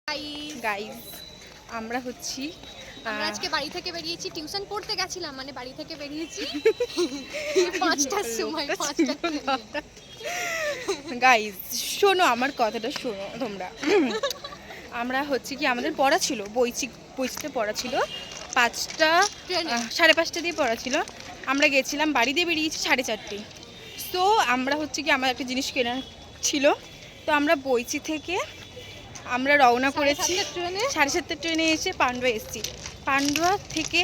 Guys আমরা হচ্ছি আমরা আজকে বাড়ি থেকে বেরিয়েছি, টিউশন পড়তে গেছিলাম, মানে বাড়ি থেকে বেরিয়েছি 5টার সময়। গাইস শোনো, আমার কথাটা শোনো তোমরা। আমরা হচ্ছে কি, আমাদের পড়া ছিল বইচিতে পড়া ছিল 5টা 5:30 দিয়ে পড়া ছিল। আমরা গেছিলাম, বাড়ি দিয়ে বেরিয়েছি 4:30। তো আমরা হচ্ছে কি, আমার একটা জিনিস কেনার ছিল, তো আমরা বইচি থেকে আমরা রওনা করেছি 7:30 ট্রেনে এসে পান্ডুয়া এসেছি। পান্ডুয়া থেকে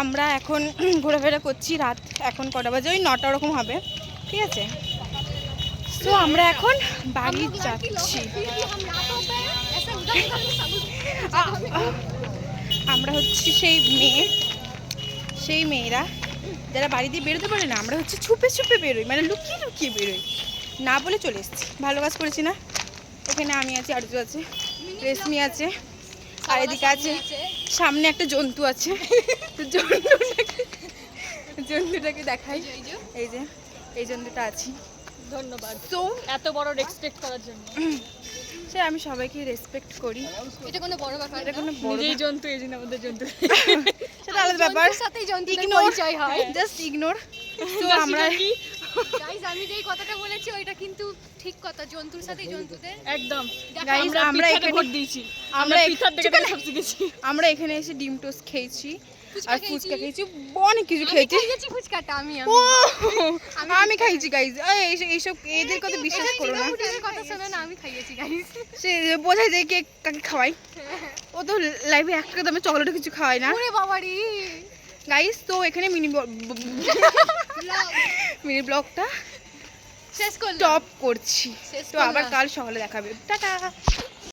আমরা এখন ঘোরাফেরা করছি। রাত এখন কটা বাজে? ওই 9টা ওরকম হবে, ঠিক আছে? তো আমরা এখন বাড়ি যাচ্ছি। আমরা হচ্ছে সেই মেয়েরা যারা বাড়ি দিয়ে বেরোতে পারে না। আমরা হচ্ছে ছুপে ছুপে বেরোই, মানে লুকিয়ে লুকিয়ে বেরোই, না বলে চলে এসেছি। ভালো কাজ করেছি না? এখানে আমি আছি, আরজু আছে, রেশমি আছে, আর এদিকে আছে সামনে একটা জন্তু আছে। তো জন্তুটাকে দেখাই। এই যে এই জন্তুটা আছি। ধন্যবাদ তো এত বড় রেসপেক্ট করার জন্য। সে আমি সবাইকে রেসপেক্ট করি, এটা কোনো বড় ব্যাপার, এটা কোনো বড় জন্তু, এই জন্য আমাদের জন্তু সেটা আলাদা ব্যাপার। সাথেই জন্তুর ইগনোর, পরিচয় হয়, জাস্ট ইগনোর। তো আমরা গাইস আমি যেই কথাটা বলেছি ওইটা কিন্তু ঠিক কথা, জন্তুর সাথে জন্তুদের একদম। গাইস আমরা এখানে ভোট দিয়েছি, আমরা পিঠার থেকে সব শিখেছি। আমরা এখানে এসে ডিম টোস্ট খেয়েছি আর ফুচকা খেয়েছি, অনেক কিছু খেয়েছি। ফুচকাটা আমি খাইছি গাইস। এইসব এদের কথা বিশ্বাস করো না, কথা শোনো না, আমি খাইয়েছি গাইস। সে বোঝাই যায় কে কাকে খাওয়াই। ও তো লাইভে একটা দামে চকলেট কিছু খাওয়ায় না। ওরে বাবারি গাইস, তো এখানে মিনি ব্লগটা শেষ করলাম, স্টপ করছি। তো আবার কাল সকালে দেখাবে। টাটা।